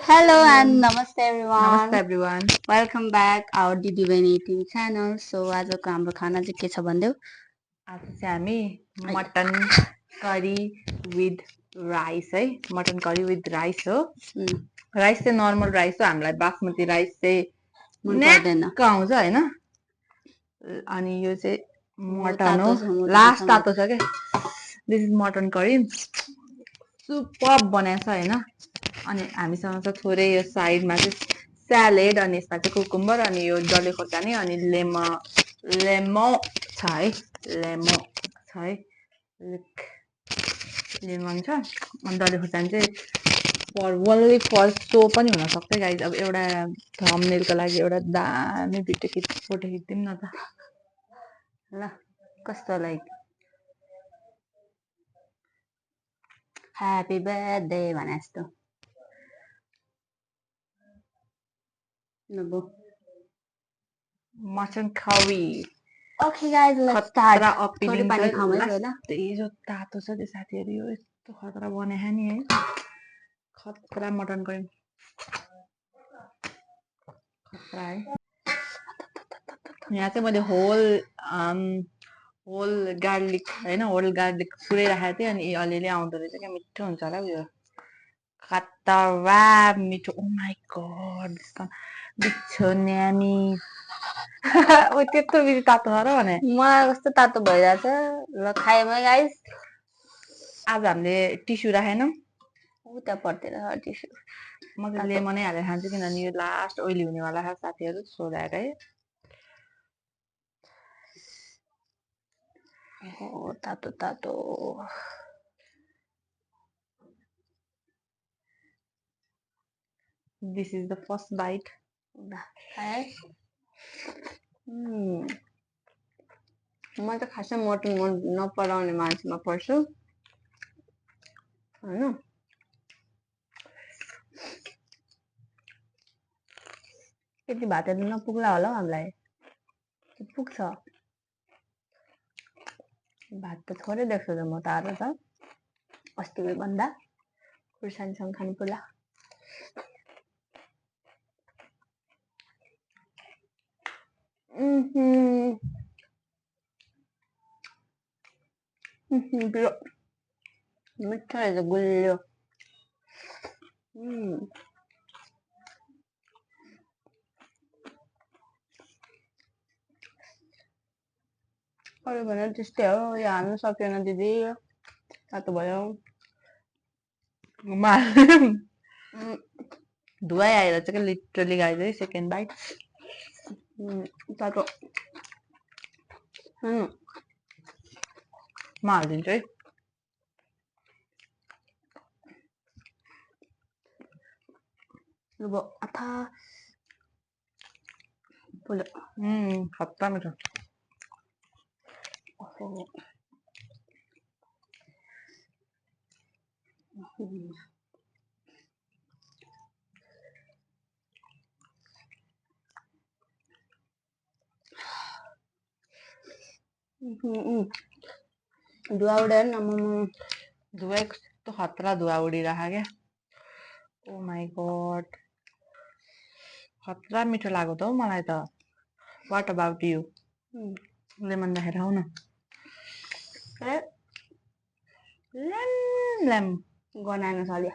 Hello and Hello. namaste Namaste everyone. everyone. Welcome back our Didivan Eating channel. So आजको हाम्रो खाना चाहिँ के छ भन्देऊ? आज चाहिँ हामी मटन करी विथ राइस है मटन करी विथ राइस हो राइस चाहिँ नर्मल राइस हो हामीलाई बासमती राइस चाहिँ मन पर्दैन। न्याक्क आउँछ हैन अनि यो चाहिँ मटन हो तातो छ लास्ट तातो छ के this is mutton curry super बनाएछ हैन अनि हामीसँग छ थोरै यो साइडमा चाहिँ स्यालेड अनि यसमा चाहिँ कुकुम्बर अनि यो डल्ले खोर्सानी अनि लेमो छ है लेमो छ है लेमन छ अनि डल्ले खोर्सानी चाहिँ फर ओन्ली फर सो पनि हुनसक्छ गाइज अब एउटा थम्बनेलको लागि एउटा दामी भिडियो फोटो खिचिदिउँ न त ल कस्तो लाइक ह्यापी बर्थडे भने जस्तो नबो mutton curry Okay guys, let's start. खतरा थोरै अपिलिङ पानी छ खाऊँ है पहिला। लास्टै जो तातो छ त्यो साथीहरू यो यस्तो खतरा बनाए नि है खतरा मटन करी खतरा है यहाँ चाहिँ मैले होल गार्लिक होइन होल गार्लिक पुरै राखेको थिएँ अनि अलिअलि आउँदो रहेछ क्या मिठो हुन्छ होला उयो खतरा मिठो ओ माई गड बिच्छो न्यामी ओ त्यत्रो बेसी तातो छ र भने मलाई कस्तो तातो भइरहेछ ल खायौँ है गाइस आज हामीले टिस्यु राखेनौँ उता पर्तिर टिस्यु म चाहिँ लेमनै हालेर खान्छु किनभने यो लास्ट ओइली हुनेवाला छ साथीहरू सोधाएर है तातो तातो this is the first bite खाए म त खासै मटन मन नपराउने मान्छेमा पर्छु होइन यति भातहरू नपुग्ला होला हौ हामीलाई पुग्छ भात त थोरै देख्छु त म त आज त अस्तिको भन्दा खुर्सानीसँग खानु पर्ला मिठो रहेछ गुलियो अरू भने त्यस्तै हो यो हाल्नु सकेन दिदी तातो भयो धुवा आएर चाहिँ लिटरली गाइज है सेकेन्ड बाइट तातो म हालिदिन्छु है अब अथा खतरा मिठो धुवा उडेर न धुवा कस्तो खतरा धुवा उडिरहेको क्या ओ माई गड खतरा मिठो लाग्यो त हौ मलाई त वाट अबाउट यु लेमन राखेर खाऊ न लेम गनाएन सल्यो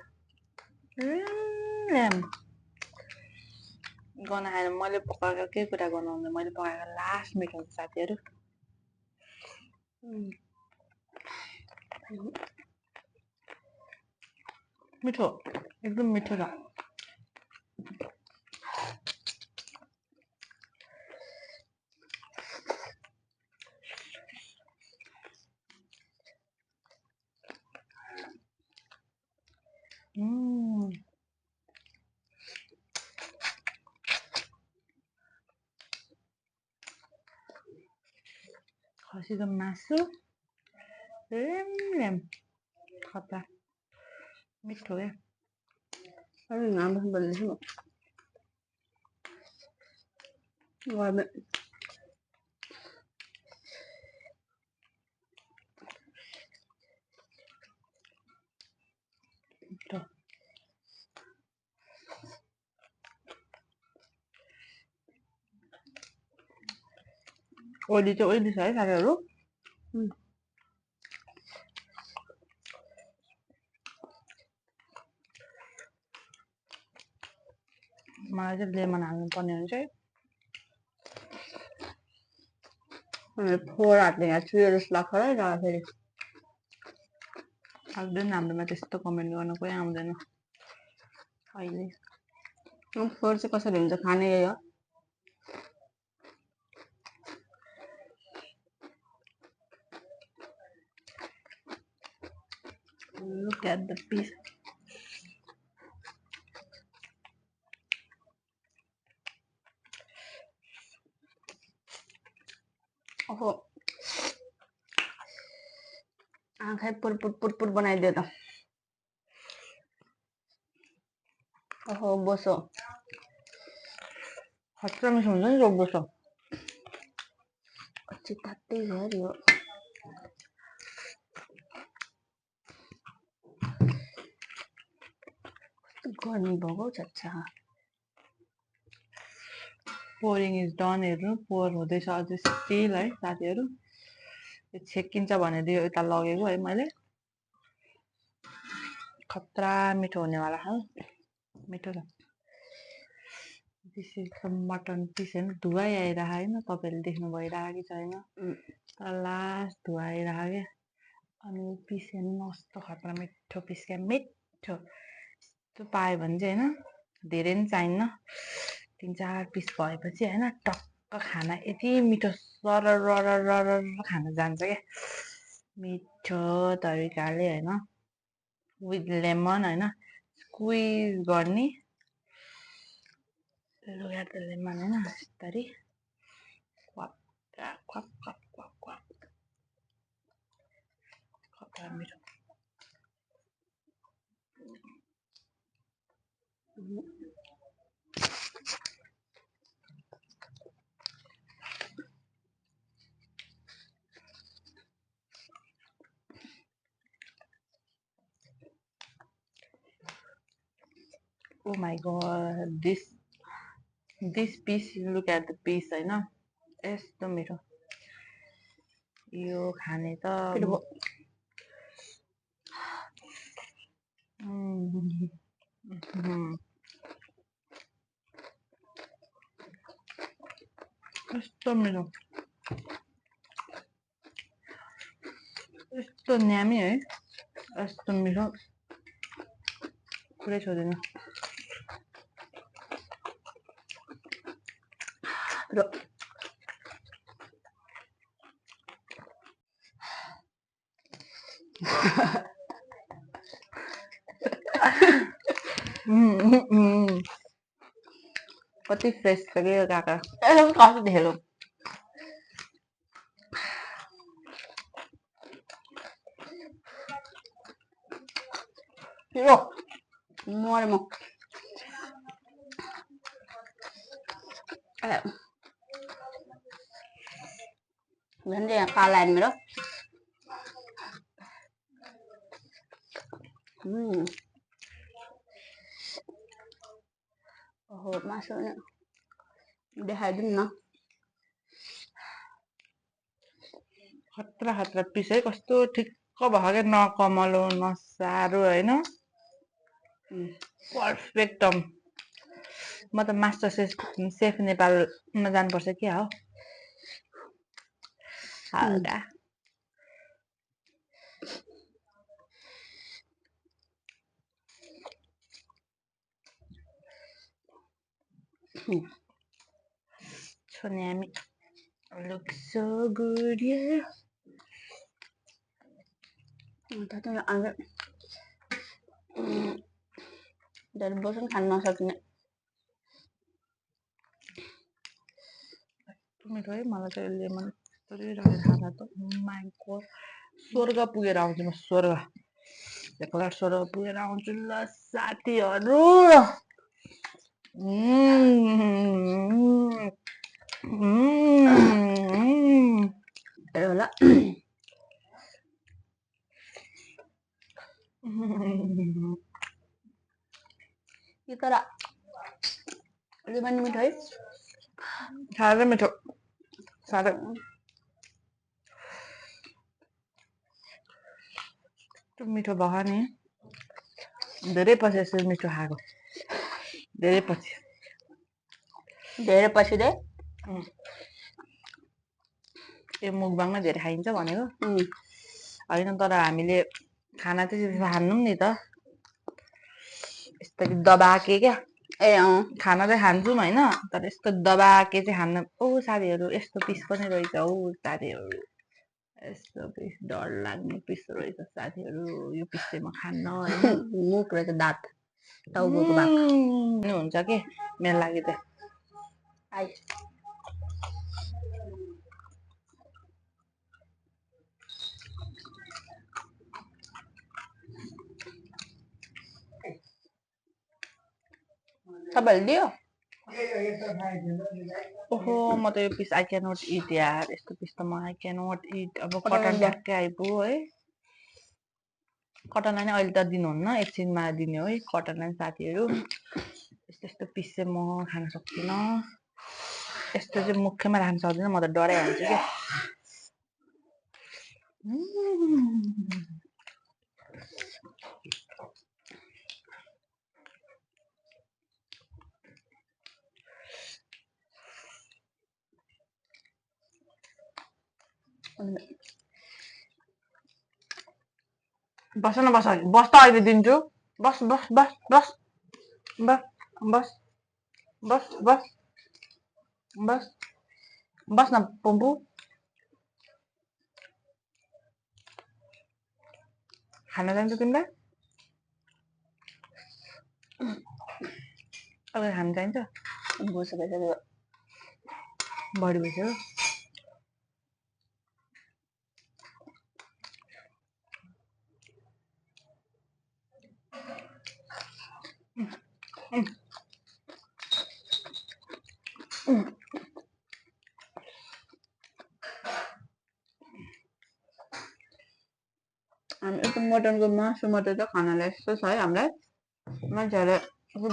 लेम गनाएर मैले पकाएको केही कुरा गनाउँदैन मैले पकाएको लास्ट मिठो हुन्छ साथीहरू मिठो एकदम मिठो छ खसीको मासु लेम खतरा मिठो क्या अरे नाम बोल्दैछु घरमा मिठो ओइली चाहिँ ओइली छ है साथीहरू। मलाई चाहिँ लेमन हाल्नु पर्ने हुन्छ है। फोहोर हातले यहाँ चुयो जस्तो लाग्छ है जाँदाखेरि। आउँदैन हाम्रोमा त्यस्तो कमेन्ट गर्न कोही आउँदैन अहिले। फोहोर चाहिँ कसरी हुन्छ खाने यही हो। Look at the piece. ओहो आँखै पुर बनाइदियो त। ओहो बोसो खतरा मिठो हुन्छ नि रोक्दो अच्छी तातै छ यो। गर्मी भएको छच्चा। Pouring is done. हेर्नु पोर हुँदैछ अझै स्टिल है साथीहरू। यो छेकिन्छ भनेदेखि यता लगेको है मैले। खतरा मिठो हुनेवाला है। मिठो छ। This is the mutton piece होइन धुवाई आइरहेको होइन तपाईँहरूले देख्नु भइरहेको कि छैन तर लास्ट धुवा आइरहेको क्या। अनि पिस हेर्नु कस्तो खतरा मिठो पिस क्या मिठो। यस्तो पायो भने चाहिँ होइन धेरै पनि चाहिन्न 3-4 पिस भएपछि होइन टक्क खाना यति मिठो सरर खान जान्छ क्या मिठो तरिकाले होइन विथ लेमन होइन स्क्विज गर्ने। Look at the lemon होइन यसरी ख्वाप ख्वाप ख्वाप ख्वाप ख्वाप खतरा मिठो। Oh my god, this piece, look at the piece होइन यस्तो मिठो। यो खाने त यस्तो मिठो यस्तो न्यामी है यस्तो मिठो कुरै छोड्दैन। कति फ्रेस छ कि यो काका कति ढेलो यो मरे म झन्डै यहाँ काला आयो मेरो। ओहो मासु देखाइदिउँ न। खतरा खतरा पिस है कस्तो ठिक्क भयो क्या न कमलो न साह्रो होइन पर्फेक्ट। म त मास्टर सेफ नेपालमा जानुपर्छ क्या हो हल्का। So yummy. Looks so good, yeah. dari bosan खान नसक्ने मिठो है। मलाई चाहिँ लेमन राखेर खाँदा त माइ गॉड स्वर्ग पुगेर आउँछु म स्वर्ग एकपल्ट स्वर्ग पुगेर आउँछु ल साथीहरू। होला यो तर अलि पनि मिठो है साह्रै मिठो साह्रै त्यो मिठो भयो नि धेरै पछि यसरी मिठो खाएको धेरै पछि धेरै पछि दे यो मुकबाङमा धेरै खाइन्छ भनेको होइन तर हामीले खाना चाहिँ त्यसो हान्नु नि त यस्तो दबाके क्या ए खाना चाहिँ खान्छौँ होइन तर यस्तो दबाके चाहिँ खान्न ओ साथीहरू यस्तो पिस पनि रहेछ औ साथीहरू यस्तो पिस डर लाग्ने पिस रहेछ साथीहरू यो पिस चाहिँ म खान्न होइन मुख रहेछ दाँत टाउकोको भाग हुन्छ के मेरो लागि त आइ तपाईँहरूले दियो ओहो म त यो पिस आई क्यानट इट यार यस्तो पिस त म आई क्यानट इट अब कटन ठ्याक्कै आइपुग्यो है कटनलाई नै अहिले त दिनुहुन्न एकछिनमा दिने हो है कटनलाई साथीहरू यस्तो यस्तो पिस चाहिँ म खान सक्दिनँ यस्तो चाहिँ मुखैमा राख्न सक्दिनँ म त डराइहाल्छु क्या बस न बस बस त अहिले दिन्छु बस बस बस बस बस बस बस बस बस बस न पम्पू खाना जान्छ तिमीलाई अब खान चाहिन्छ बोसो भइसक्यो बढी भइसक्यो हामी यस्तो मटनको मासु मात्रै त खानालाई यस्तो छ है हामीलाई मान्छेहरूले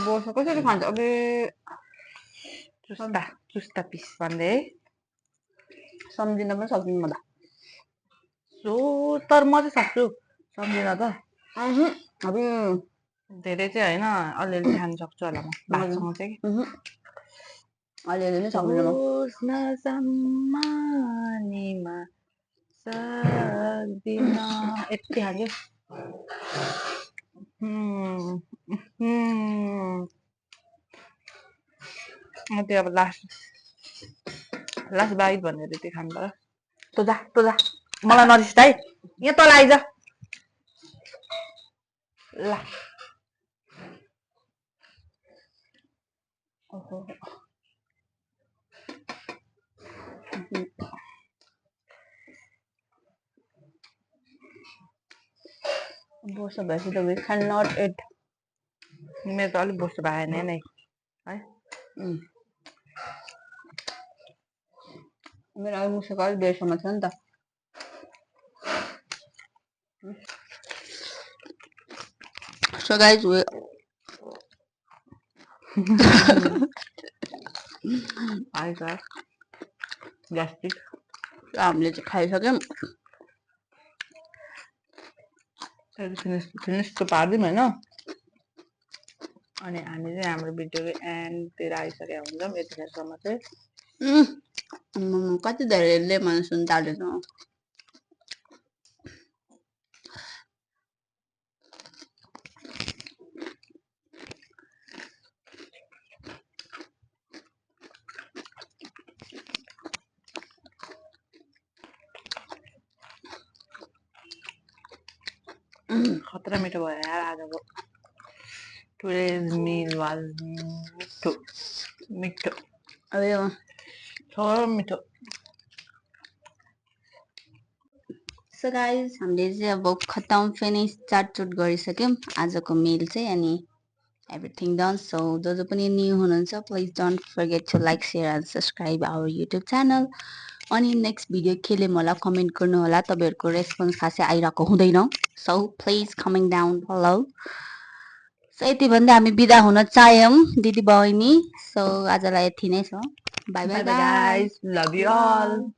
बोसो कसरी खान्छ अबे चुस्ता चुस्ता पिस भन्दै है सम्झिन पनि सक्दिनँ म त सो तर म चाहिँ सक्छु सम्झिन त अब धेरै चाहिँ होइन अलिअलि खान सक्छु होला म भातसँग चाहिँ अलिअलि नै सक्दिनँ म सम्मानीमा सक्दिन यति खान्छु त्यो अब लास्ट बाइट भनेर त्यति खानु पर्यो तँ जा मलाई नरिस है यहाँ तल आइज ल बोसो भएपछि त वी क्यान नट इट मेरो त अलिक बोसो भएन नै है मेरो अलिक मुसुको अलिक बेरसम्म छ नि त सो गाइज आइज ग्यास्ट्रिक हामीले चाहिँ खाइसक्यौँ फिनिस त पारिदिउँ होइन अनि हामी चाहिँ हाम्रो भिडियोको एन्डतिर आइसकेका हुन्छौँ यतिखेरसम्म चाहिँ कति धेरैले मलाई सुन तालेछ खतरा मिठो भयो यार आजको टुडेज मिल वाज मिठो अब यो थोरै मिठो सो गाइज हामीले चाहिँ अब खतम फिनिस चाटचुट गरिसक्यौँ आजको मिल चाहिँ अनि एभ्रिथिङ डन सो जो पनि न्यू हुनुहुन्छ please don't forget to like share and subscribe our YouTube channel अनि नेक्स्ट भिडियो के लिउँ होला कमेन्ट गर्नु होला तपाईँहरूको रेस्पोन्स खासै आइरहेको हुँदैन so please coming down hello so यति भन्दा हामी बिदा हुन चाह्यौँ दिदी बहिनी सो आजलाई यति नै छ bye bye guys love you all